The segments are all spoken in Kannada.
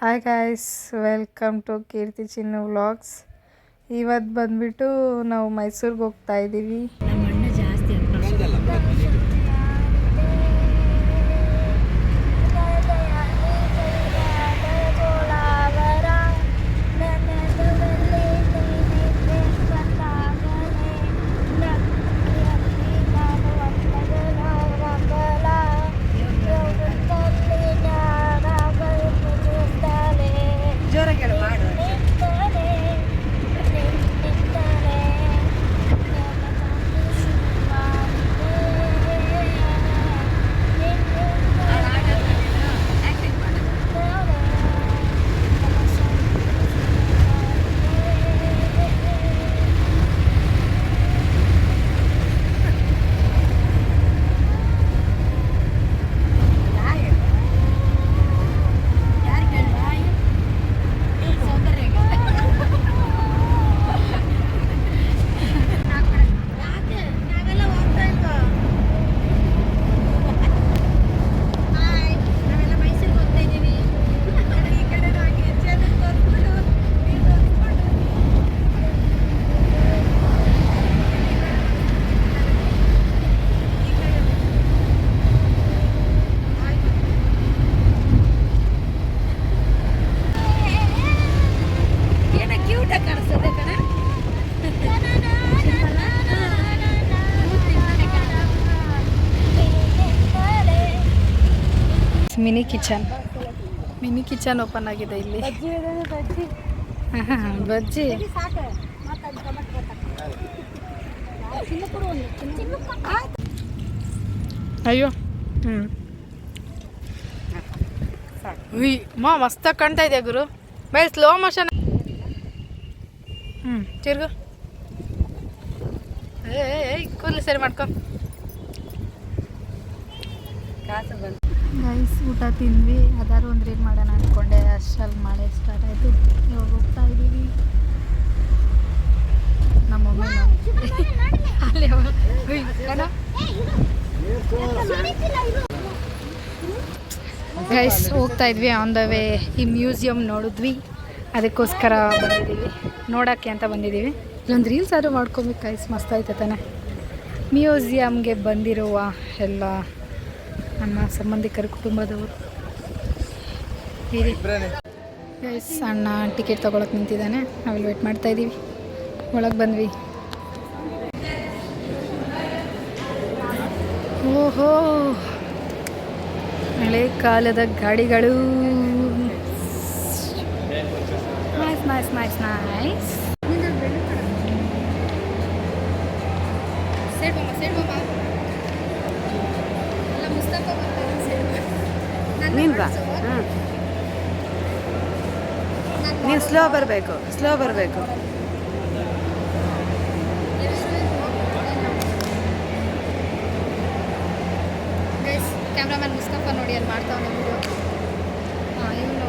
Hi guys, welcome to Keerthi Chinnu vlogs. ಇವತ್ತು ಬಂದುಬಿಟ್ಟು ನಾವು ಮೈಸೂರಿಗೆ ಹೋಗ್ತಾ ಇದ್ದೀವಿ. ಮಿನಿ ಕಿಚನ್ ಓಪನ್ ಆಗಿದೆ ಇಲ್ಲಿ. ಬಜ್ಜಿ ಅಯ್ಯೋ ಮಸ್ತಾಗಿ ಕಾಣ್ತಾ ಇದೆ ಗುರು. By slow motion. ತಿರ್ಗು. ಕೂದಲು ಸರಿ ಮಾಡ್ಕೊ. ಗೈಸ್, ಊಟ ತಿಂದ್ವಿ. ಅದಾರು ಒಂದು ರೀಲ್ ಮಾಡೋಣ ಅಂದ್ಕೊಂಡೆ, ಅಷ್ಟರಲ್ಲಿ ಮಳೆ ಸ್ಟಾರ್ಟ್ ಆಯಿತು. ಇವಾಗ ಹೋಗ್ತಾ ಇದ್ದೀವಿ. ನಮ್ಮಮ್ಮಿ ಅಲ್ಲಿ ಗೈಸ್ ಹೋಗ್ತಾ ಇದ್ವಿ. ಆನ್ ದ ವೇ ಈ ಮ್ಯೂಸಿಯಂ ನೋಡಿದ್ವಿ, ಅದಕ್ಕೋಸ್ಕರ ಬಂದಿದ್ದೀವಿ, ನೋಡೋಕ್ಕೆ ಅಂತ ಬಂದಿದ್ದೀವಿ. ಇಲ್ಲೊಂದು ರೀಲ್ಸ್ ಆದರೂ ಮಾಡ್ಕೊಬೇಕು ಗೈಸ್, ಮಸ್ತ್ ಆಯ್ತು ತಾನೆ. ಮ್ಯೂಸಿಯಮ್ಗೆ ಬಂದಿರುವ ಎಲ್ಲ ನನ್ನ ಸಂಬಂಧಿಕರು, ಕುಟುಂಬದವರು ಗೈಸ್. ಅಣ್ಣ ಟಿಕೆಟ್ ತೊಗೊಳಕ್ಕೆ ನಿಂತಿದ್ದಾನೆ, ನಾವಿಲ್ಲಿ ವೇಟ್ ಮಾಡ್ತಾ ಇದ್ದೀವಿ. ಒಳಗೆ ಬಂದ್ವಿ. ಓಹೋ, ಹಳೆ ಕಾಲದ ಗಾಡಿಗಳು. Nice nice nice nice. ನೀನು ಸ್ಲೋ ಬರಬೇಕು, ಸ್ಲೋ ಬರಬೇಕು. ಕ್ಯಾಮ್ರಾಮನ್ ಮುಸ್ತಫಾ ನೋಡಿ ಅಲ್ಲಿ ಮಾಡ್ತಾವನೆ ವಿಡಿಯೋ. ಇವನು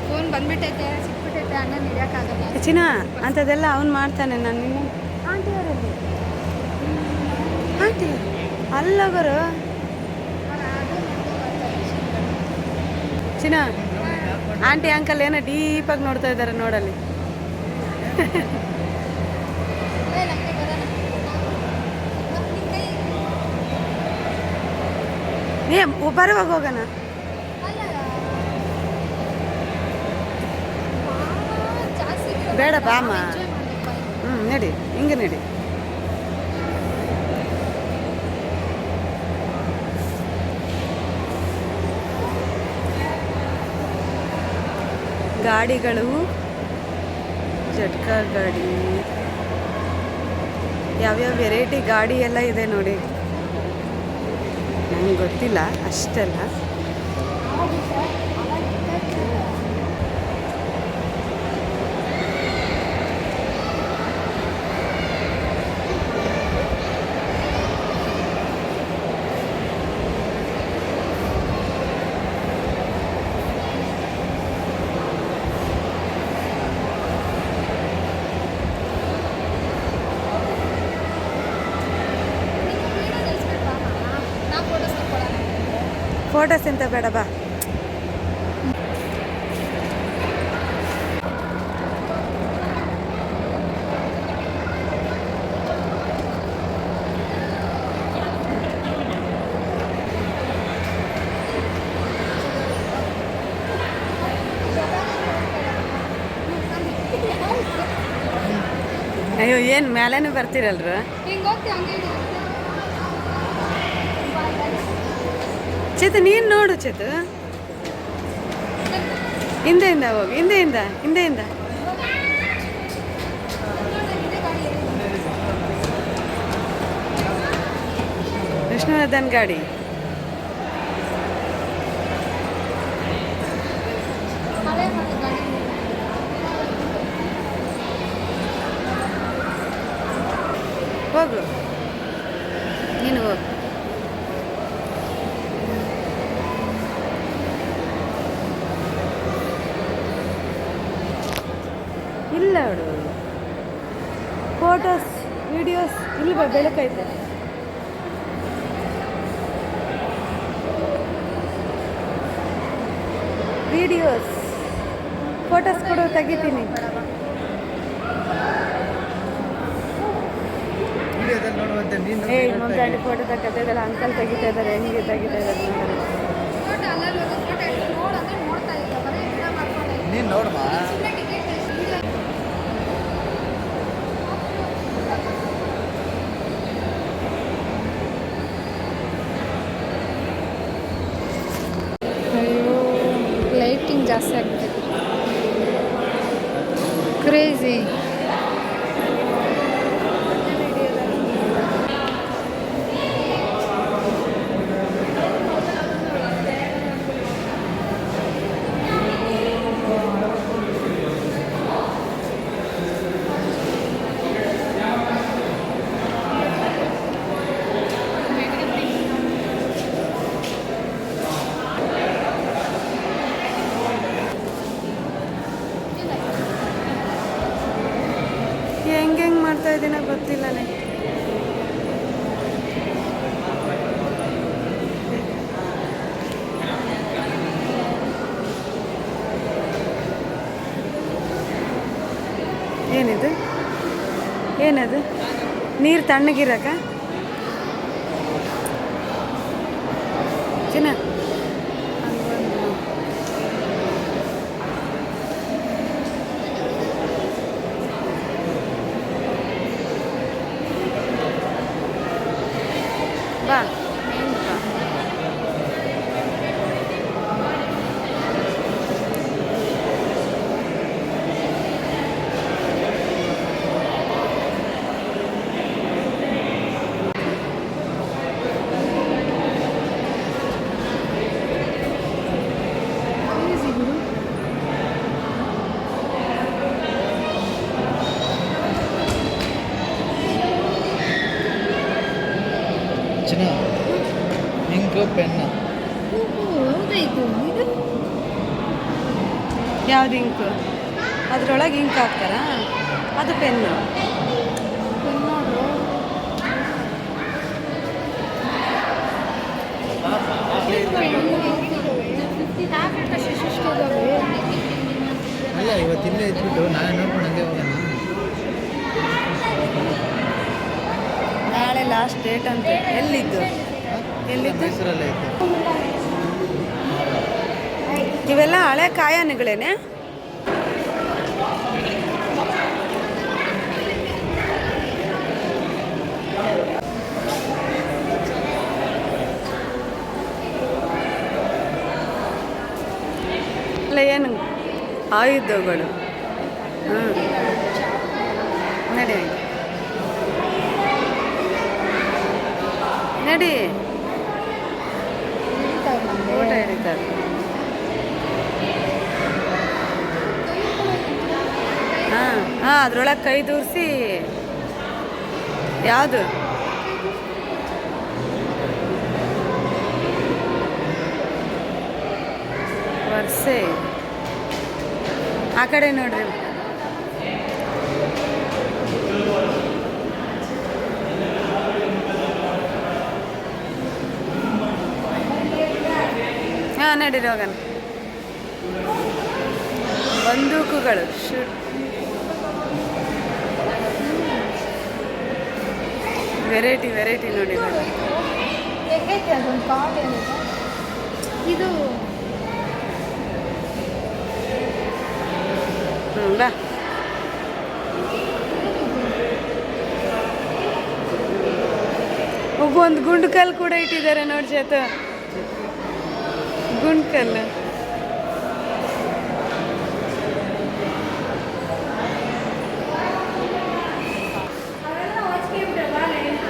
ಫೋನ್ ಬಂದ್ಬಿಟ್ಟೈತೆ, ಸಿಕ್ಬಿಟ್ಟೈತೆ, ಅಣ್ಣ ಹಿಡಿಯೋಕ್ಕಾಗಲ್ಲ. ಚಿನ್ನ ಅಂಥದ್ದೆಲ್ಲ ಅವ್ನು ಮಾಡ್ತಾನೆ. ನಾನು ನಿನ್ನ ಆಂಟಿ ಅವರಲ್ಲಿ ಆಂಟಿ ಅಲ್ಲವರು ಚಿನ್ನ ಆಂಟಿ ಅಂಕಲ್ ಏನೋ ಡೀಪಾಗಿ ನೋಡ್ತಾ ಇದ್ದಾರೆ ನೋಡಲ್ಲಿ. ನೀ ಬರುವಾಗ ಹೋಗೋಣ. ಬೇಡ ಬಾಮ್ಮ. ನಡಿ, ಹಿಂಗೆ ನಡಿ. ಗಾಡಿಗಳು, ಜಟ್ಕಾ ಗಾಡಿ, ಯಾವ್ಯಾವ ವೆರೈಟಿ ಗಾಡಿ ಎಲ್ಲ ಇದೆ ನೋಡಿ. ನನಗೆ ಗೊತ್ತಿಲ್ಲ ಅಷ್ಟೆಲ್ಲ. ಫೋಟೋಸ್ ಎಂತ ಬೇಡ ಬಾ. ಅಯ್ಯೋ ಏನು ಮೇಲೇನೆ ಬರ್ತೀರಲ್ರ. ಚೇತು ನೀನು ನೋಡು ಚೇತು, ಹಿಂದೆಯಿಂದ ಹೋಗಿ, ಹಿಂದೆಯಿಂದ. ವಿಷ್ಣುವರ್ಧನ್ ಗಾಡಿ. ಹೋಗು ನೀನು ಹೋಗು. ಇಲ್ಲ ಅವಳು ಫೋಟೋಸ್ ವಿಡಿಯೋಸ್ ಇಲ್ವಾ, ಬೆಳಕೈತೆ. ವಿಡಿಯೋಸ್ ಫೋಟೋಸ್ ಕೊಡು, ತೆಗಿತೀನಿ. ಇನ್ನೊಂದು ಗಾಡಿ ಫೋಟೋ ತಗೋತಾ ಇದ್ದಾರೆ, ಅಂಕಲ್ ತೆಗಿತಾ ಇದ್ದಾರೆ, ಹೆಂಗೆ ತೆಗಿತಾ ಇದ್ದಾರೆ ನೀನು ನೋಡಮ್ಮ. ಅಯ್ಯೋ ಲೈಟಿಂಗ್ ಜಾಸ್ತಿ ಆಗ್ಬಿಟ್ಟಿದೆ, ಕ್ರೇಜಿ. ಹೆಂಗೆ ಮಾಡ್ತಾ ಇದ್ದೀನ ಗೊತ್ತಿಲ್ಲನೇ. ಏನದು ನೀರು ತಣ್ಣಗಿರಕ ಚಿನ್ನ. ಬಾ ಚಿನ್ನ ಇಂಕು ಪೆನ್ನು. ಯಾವ್ದು ಇಂಕು? ಅದ್ರೊಳಗೆ ಇಂಕ್ ಹಾಕ್ತಾರಾ? ಅದು ಪೆನ್ನು. ಅಲ್ಲ ಇವತ್ತಿಲ್ಲೇ ಇದ್ಬಿಟ್ಟು ನಾಳೆ ನೋಡ್ಕೊಂಡು ಹಂಗೆ ಹೋಗೋಣ. ನಾಳೆ ಲಾಸ್ಟ್ ಡೇಟ್ ಅಂತೆ. ಎಲ್ಲಿದ್ದು? ಮೈಸೂರಲ್ಲೇ ಇತ್ತು. ಇವೆಲ್ಲ ಹಳೆ ಕಾಯನೆಗಳೇನೆ. ಅಲ್ಲ ಏನು ಆಯುಧಗಳು. ನಡಿ ನಡಿ ಊಟ ಹಿಡಿತಾರೆ. ಹಾಂ ಹಾಂ ಅದ್ರೊಳಗೆ ಕೈ ದೂರಿಸಿ. ಯಾವುದು? ವರ್ಷೆ ಆ ಕಡೆ ನೋಡ್ರಿ. ಹಾಂ ನಡೀರಿ ಹೋಗೋಣ. ಬಂದೂಕುಗಳು ವೆರೈಟಿ ವೆರೈಟಿ ನೋಡಿ. ಇದು ಬಾ ಒಂದು ಗುಂಡು ಕಲ್ಲು ಕೂಡ ಇಟ್ಟಿದ್ದಾರೆ ನೋಡಿ ಚೇತು, ಗುಂಡು ಕಲ್ಲು.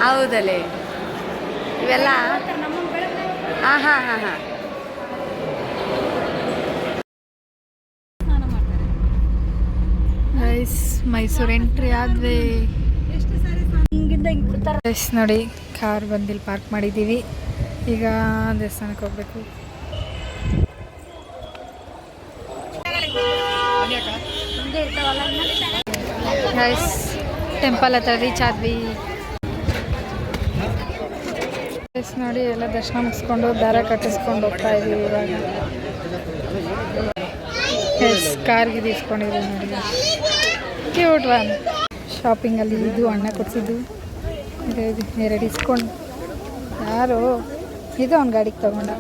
ಹೌದಲ್ಲೇ ಇವೆಲ್ಲ. ಹಾಂ ಹಾಂ ಹಾಂ ಹಾಂ. ಗೈಸ್ ಮೈಸೂರು ಎಂಟ್ರಿ ಆದ್ವಿ. ಗೈಸ್ ನೋಡಿ ಕಾರ್ ಬಂದಿಲ್ಲಿ ಪಾರ್ಕ್ ಮಾಡಿದ್ದೀವಿ. ಈಗ ದೇವಸ್ಥಾನಕ್ಕೆ ಹೋಗ್ಬೇಕು. ಗೈಸ್ ಟೆಂಪಲ್ ಹತ್ರ ರೀಚ್ ಆದ್ವಿ. ಗೈಸ್ ನೋಡಿ ಎಲ್ಲ ದರ್ಶನ ಮುಗಿಸ್ಕೊಂಡು ದಾರ ಕಟ್ಟಿಸ್ಕೊಂಡು ಹೋಗ್ತಾ ಇದೀವಿ. ಇವಾಗ ಎಸ್ ಕಾರ್ಗೆ ಇಸ್ಕೊಂಡಿದ್ದೀವಿ ನೋಡಿ, ಕ್ಯೂಟ್ ಒನ್. ಶಾಪಿಂಗಲ್ಲಿ ಇದು ಅಣ್ಣ ಕೊಡಿಸಿದ್ದು ಎರಡು ಇಸ್ಕೊಂಡು. ಯಾರು ಇದು ಅವ್ನ ಗಾಡಿಗೆ ತಗೊಂಡ.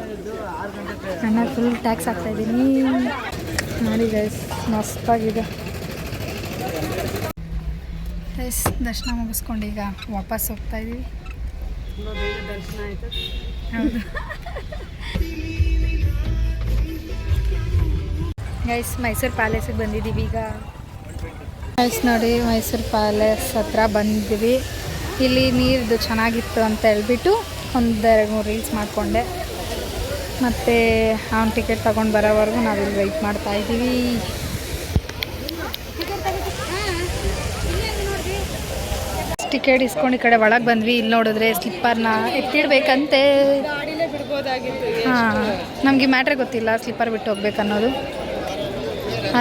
ಅಣ್ಣ ಫುಲ್ ಟ್ಯಾಕ್ಸ್ ಹಾಕ್ತಾಯಿದ್ದೀನಿ ನೋಡಿ ಗೈಸ್, ಮಸ್ತಾಗಿದೆ. ಎಸ್ ದರ್ಶನ ಮುಗಿಸ್ಕೊಂಡು ಈಗ ವಾಪಸ್ ಹೋಗ್ತಾ ಇದ್ದೀವಿ. ದರ್ಶನ ಆಯಿತು. ಹೌದು ಗೈಸ್ ಮೈಸೂರು ಪ್ಯಾಲೇಸಿಗೆ ಬಂದಿದ್ದೀವಿ ಈಗ. ಗೈಸ್ ನೋಡಿ ಮೈಸೂರು ಪ್ಯಾಲೇಸ್ ಹತ್ರ ಬಂದಿದ್ದೀವಿ. ಇಲ್ಲಿ ನೀರ್ದು ಚೆನ್ನಾಗಿತ್ತು ಅಂತ ಹೇಳ್ಬಿಟ್ಟು ಒಂದೆರಡು ಮೂರು ರೀಲ್ಸ್ ಮಾಡಿಕೊಂಡೆ. ಮತ್ತು ಅವ್ನು ಟಿಕೆಟ್ ತೊಗೊಂಡು ಬರೋವರೆಗೂ ನಾವಿಲ್ಲಿ ವೆಯ್ಟ್ ಮಾಡ್ತಾಯಿದ್ದೀವಿ. ಟಿಕೆಟ್ ಇಸ್ಕೊಂಡು ಈ ಕಡೆ ಒಳಗೆ ಬಂದ್ವಿ. ಇಲ್ಲಿ ನೋಡಿದ್ರೆ ಸ್ಲಿಪ್ಪರ್ನ ಎತ್ತಿಡ್ಬೇಕಂತೆ. ಹಾಂ, ನಮಗೆ ಮ್ಯಾಟ್ರೇ ಗೊತ್ತಿಲ್ಲ ಸ್ಲಿಪ್ಪರ್ ಬಿಟ್ಟು ಹೋಗ್ಬೇಕನ್ನೋದು.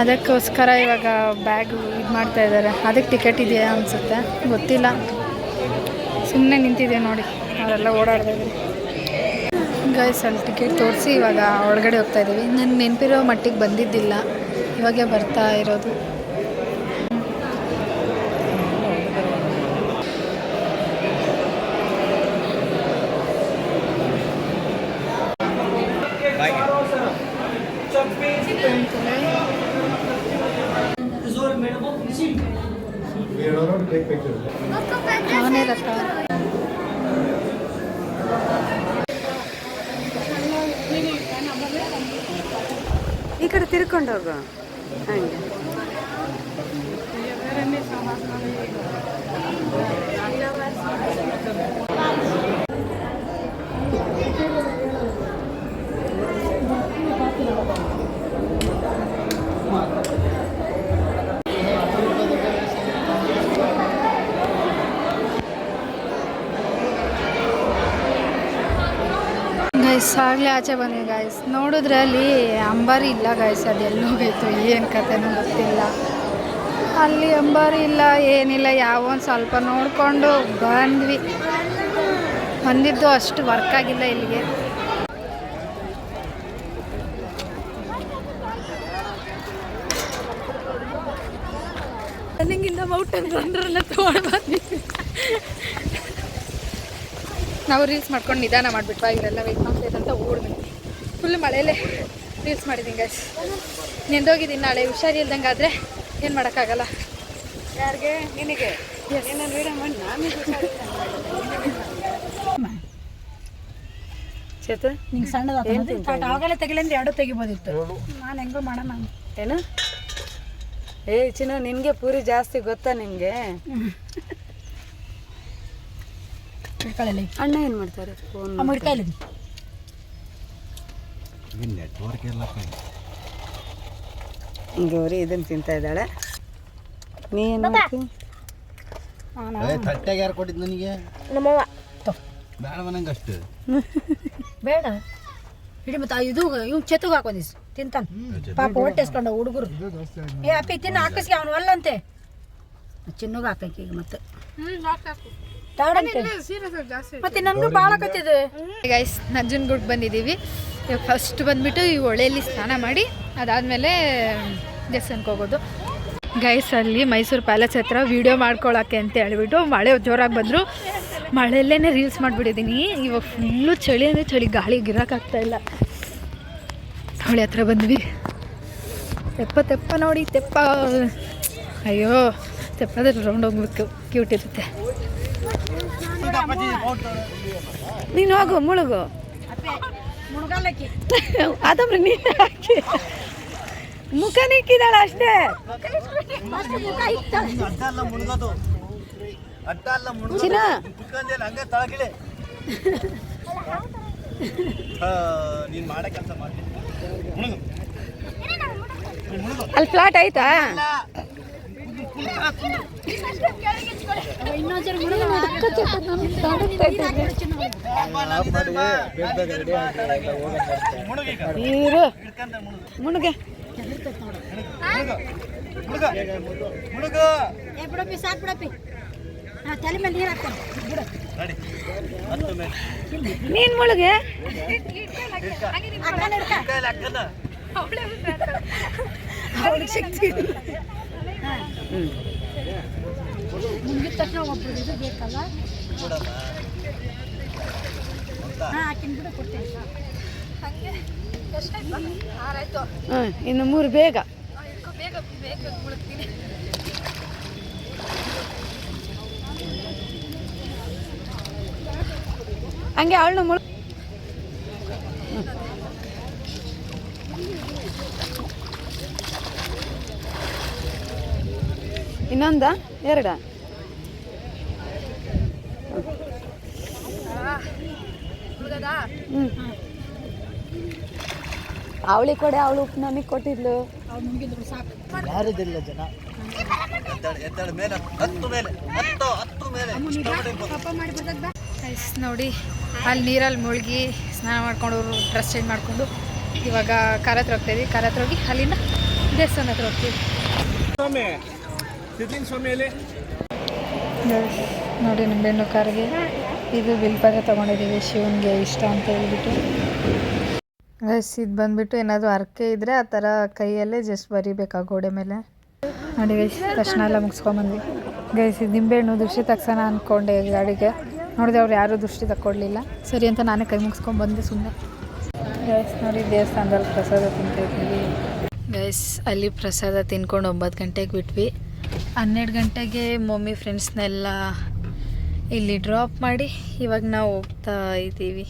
ಅದಕ್ಕೋಸ್ಕರ ಇವಾಗ ಬ್ಯಾಗು ಇದು ಮಾಡ್ತಾಯಿದ್ದಾರೆ. ಅದಕ್ಕೆ ಟಿಕೆಟ್ ಇದೆಯಾ ಅನಿಸುತ್ತೆ, ಗೊತ್ತಿಲ್ಲ. ಸುಮ್ಮನೆ ನಿಂತಿದೆ ನೋಡಿ, ಅವರೆಲ್ಲ ಓಡಾಡ್ತಾಯಿದ್ದಾರೆ. ಗೈಸ್ ಅಲ್ಲಿ ಟಿಕೆಟ್ ತೋರಿಸಿ ಇವಾಗ ಒಳಗಡೆ ಹೋಗ್ತಾಯಿದ್ದೀವಿ. ನನಗೆ ನೆನಪಿರೋ ಮಟ್ಟಿಗೆ ಬಂದಿದ್ದಿಲ್ಲ, ಇವಾಗೆ ಬರ್ತಾ ಇರೋದು. ಅವನೇ ರಥ. ಈ ಕಡೆ ತಿರ್ಕೊಂಡು ಹೋಗು ಹಂಗೆ. ಗೈಸ್ ಆಗಲೇ ಆಚೆ ಬಂದ್ವಿ ಗೈಸ್. ನೋಡಿದ್ರೆ ಅಲ್ಲಿ ಅಂಬಾರಿ ಇಲ್ಲ ಗೈಸ್, ಅದು ಎಲ್ಲೋಗೈತು ಏನು ಕತೆನೂ ಗೊತ್ತಿಲ್ಲ. ಅಲ್ಲಿ ಅಂಬಾರಿ ಇಲ್ಲ ಏನಿಲ್ಲ, ಯಾವೊಂದು ಸ್ವಲ್ಪ ನೋಡಿಕೊಂಡು ಬಂದಿದ್ದು ಅಷ್ಟು ವರ್ಕ್ ಆಗಿಲ್ಲ ಇಲ್ಲಿಗೆ. ನನಗಿಂದ ಮೌಂಟೇನ್ ರನ್ನರೆಲ್ಲ ತೊಗೊಂಡು ಬಂದಿದ್ವಿ. ನಾವು ರೀಲ್ಸ್ ಮಾಡ್ಕೊಂಡು ನಿಧಾನ ಮಾಡಿಬಿಟ್ವಾ, ಇವರೆಲ್ಲ ವೆಯ್ಟ್ ಮಾಡ್ತಾಯಿದ್ದಂತ ಓಡ್ಬೇಕು. ಫುಲ್ ಮಳೆಯಲ್ಲೇ ರೀಲ್ಸ್ ಮಾಡಿದ್ದೀನಿ ಗೈಸ್. ನೆಂದೋಗಿದ್ದೀನಿ, ನಾಳೆ ಹುಷಾರಿಲ್ದಂಗೆ ಆದರೆ ಏನು ಮಾಡೋಕ್ಕಾಗಲ್ಲ. ಯಾರಿಗೆ? ನಿನಗೆ ಚೇತು ನಿಂಗೆ ಸಣ್ಣದಾಗಲೇ ಆವಾಗಲೇ ತೆಗಿಲಂದ್ರೆ ಎರಡು ತೆಗಿಬೋದಿತ್ತು. ನಾನು ಹೆಂಗೋ ಮಾಡೋಣ ಏನು. ಏ ಚಿನ್ನು, ನಿನಗೆ ಪೂರಿ ಜಾಸ್ತಿ ಗೊತ್ತಾ ನಿನಗೆ? ಅಣ್ಣ ಏನು ಮಾಡ್ತಾರೆ? ಫೋನ್ ಗೌರಿ ಇದನ್ನು ತಿಂತಾ ಇದ್ದಾಳೆ. ನೀ ಏನು ಮಾಡ್ತಿ? ತಟ್ಟೆಗೆ ಯಾರು ಕೊಟ್ಟಿದ್ದು ನನಗೆ? ನಮ್ಮವ್ವ. ಬೇಡ ಮನಂಗೆ ಅಷ್ಟು ಬೇಡ ಹಿಡಿ. ಮತ್ತು ಇದು ಇವ್ ಚೆತ್ತಗೆ ಹಾಕೊಂಡಿಸ್ ತಿಂತಾನೆ ಪಾಪ ಹೊಟ್ಟೆಸ್ಕೊಂಡ ಹುಡುಗರು. ಏ ಅಪ್ಪಿ ತಿನ್ನ ಹಾಕಿಸ್ಗೆ ಅವನು ಅಲ್ಲಂತೆ. ಚಿನ್ನಗೆ ಹಾಕಕ್ಕೆ ಈಗ ಮತ್ತೆ ಮತ್ತೆ ನನಗೂ ಭಾಳ ಕತ್ತಿದೆ ಗೈಸ್. ನಂಜನಗೂಡಿಗೆ ಬಂದಿದ್ದೀವಿ. ಇವಾಗ ಫಸ್ಟ್ ಬಂದುಬಿಟ್ಟು ಈ ಹೊಳೆಯಲ್ಲಿ ಸ್ನಾನ ಮಾಡಿ ಅದಾದಮೇಲೆ ದೇವಸ್ಥಾನಕ್ಕೆ ಹೋಗೋದು ಗೈಸ್. ಅಲ್ಲಿ ಮೈಸೂರು ಪ್ಯಾಲೇಸ್ ಹತ್ರ ವೀಡಿಯೋ ಮಾಡ್ಕೊಳ್ಳೋಕ್ಕೆ ಅಂತ ಹೇಳ್ಬಿಟ್ಟು ಮಳೆ ಜೋರಾಗಿ ಬಂದರು. ಮಳೆಯಲ್ಲೇ ರೀಲ್ಸ್ ಮಾಡಿಬಿಟ್ಟಿದ್ದೀನಿ. ಇವಾಗ ಫುಲ್ಲು ಚಳಿ ಅಂದರೆ ಚಳಿ, ಗಾಳಿ ಗಿರೋಕ್ಕಾಗ್ತಾಯಿಲ್ಲ. ಹೊಳೆ ಹತ್ರ ಬಂದ್ವಿ. ತೆಪ್ಪ ನೋಡಿ ತೆಪ್ಪ. ಅಯ್ಯೋ ತೆಪ್ಪದಲ್ಲಿ ರೌಂಡ್ ಹೋಗ್ಬೇಕು, ಕ್ಯೂಟ್ ಇರುತ್ತೆ. ನೀನು ಹೋಗು ಮುಳುಗು ಅದೊಬ್ರು ನೀನು ಹಾಕಿ ಮುಖ ನಿಕ್ಕಿದಾಳ ಅಷ್ಟೇ ಚಿನ್ನ ಅಲ್ಲಿ ಫ್ಲಾಟ್ ಆಯ್ತಾ ನೀರು ಮುಳುಗೆ ನೀನ್ ಮುಳುಗೆ ಅವಳಿಗೆ ಶಕ್ತಿ ಮುಗಿದ ತಕ್ಷಣ ಒಬ್ಬರು ಇದು ಬೇಕಲ್ಲ ಇನ್ನು 3 ಬೇಗ ಬೇಗ ಬೇಗ ಮುಳುಗ್ತೀನಿ ಹಂಗೆ ಅವಳನ್ನ ಮುಳು ಇನ್ನೊಂದ 2 ಅವಳಿಗೆ ಕೊಡೆ ಅವಳು ಉಪ್ಪು ನನಗೆ ಕೊಟ್ಟಿದ್ಲು ಯಾರಿದಿಲ್ಲ ಜನ ನೋಡಿ ಅಲ್ಲಿ ನೀರಲ್ಲಿ ಮುಳುಗಿ ಸ್ನಾನ ಮಾಡ್ಕೊಂಡು ಡ್ರೆಸ್ ಚೇಂಜ್ ಮಾಡಿಕೊಂಡು ಇವಾಗ ಕಾರ ಹತ್ರ ಹೋಗ್ತಾಯಿದ್ವಿ ಕಾರ ಹತ್ರ ಹೋಗಿ ಅಲ್ಲಿಂದ ದೇವಸ್ಥಾನ ಹತ್ರ ಹೋಗ್ತೀವಿ ನೋಡಿ ನಿಂಬೆಹಣ್ಣು ಕಾರಿಗೆ ಇದು ಬಿಲ್ಪತ್ರೆ ತೊಗೊಂಡಿದ್ದೀವಿ ಶಿವನಿಗೆ ಇಷ್ಟ ಅಂತ ಹೇಳ್ಬಿಟ್ಟು ಗೈಸ್ ಇದು ಬಂದುಬಿಟ್ಟು ಏನಾದರೂ ಹರಕೆ ಇದ್ದರೆ ಆ ಥರ ಕೈಯಲ್ಲೇ ಜಸ್ಟ್ ಬರಿಬೇಕು ಆ ಗೋಡೆ ಮೇಲೆ ನೋಡಿ ಗೈಸ್ ತಕ್ಷಣ ಎಲ್ಲ ಮುಗಿಸ್ಕೊಂಬಂದ್ವಿ ಗೈಸ್ ಇದು ನಿಂಬೆಹಣ್ಣು ದೃಷ್ಟಿ ತಗ್ಸೋಣ ಅಂದ್ಕೊಂಡೆ ಗಾಡಿಗೆ ನೋಡಿದೆ ಅವ್ರು ಯಾರೂ ದೃಷ್ಟಿ ತಕ್ಕೊಡ್ಲಿಲ್ಲ ಸರಿ ಅಂತ ನಾನೇ ಕೈ ಮುಗಿಸ್ಕೊಂಡ್ಬಂದೆ ಸುಮ್ಮನೆ ಗೈಸ್ ನೋಡಿ ದೇವಸ್ಥಾನದಲ್ಲಿ ಪ್ರಸಾದ ತಿಂತಾಯಿದ್ವಿ ಗೈಸ್ ಅಲ್ಲಿ ಪ್ರಸಾದ ತಿನ್ಕೊಂಡು 9 ಗಂಟೆಗೆ ಬಿಟ್ವಿ 12 ಗಂಟೆಗೆ ಮಮ್ಮಿ ಫ್ರೆಂಡ್ಸ್ನೆಲ್ಲ ಇಲ್ಲಿ ಡ್ರಾಪ್ ಮಾಡಿ ಇವಾಗ ನಾವು ಹೋಗ್ತಾ ಇದ್ದೀವಿ